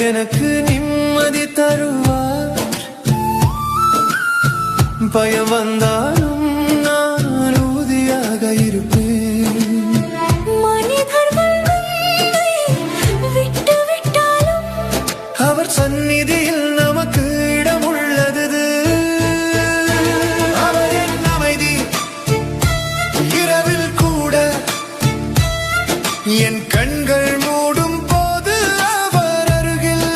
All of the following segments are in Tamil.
எனக்கு நிம்மதி தருவார். பயம் வந்தாலும் நான் உறுதியாக இருப்பேன். மனிதர்கள் விட்டு விட்டாலும் அவர் சந்நிதியில் நமக்கு இடம் உள்ளது. அவர் என் அமைதி இரவில் கூட. என் கண்கள் மூடும் போது அவர் அருகில்.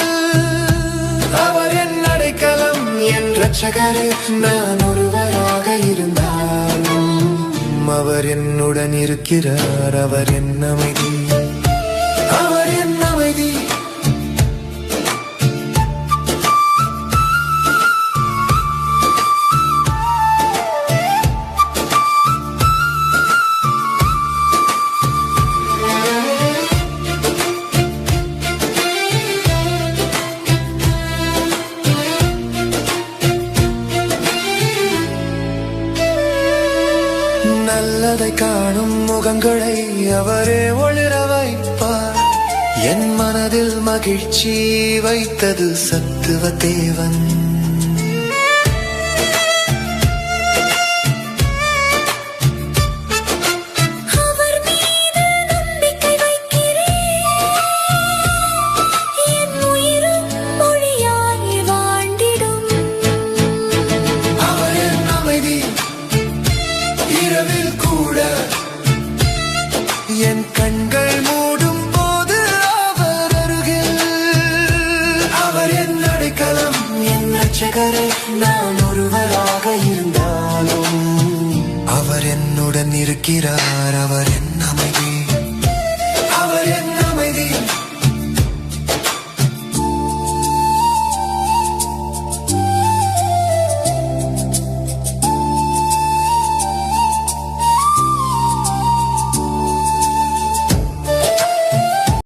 அவர் என் அடைக்கலம், என் இரட்சகரே. நான் ஒருவராக இருந்தாலும் அவர் என்னுடன் இருக்கிறார். அவர் என் அமைதி, அவர் என் அமைதி. நல்லதை காணும் முகங்களை அவரே ஒளிர வைப்பார். என் மனதில் மகிழ்ச்சி வைத்தது சத்துவ தேவன். அவர் மீது நம்பிக்கை வைக்கிறேன். என் உயிரும் மொழியாய் வாழ்ந்திடும். அவர் என் அமைதி இரவில் கூட. என் கண்கள் மூடும் போது அவர் அருகில். அவர் என் அடைக்கலம், என் இரட்சகரே. நான் ஒருவராக இருந்தாலும் அவர் என்னுடன் இருக்கிறார்.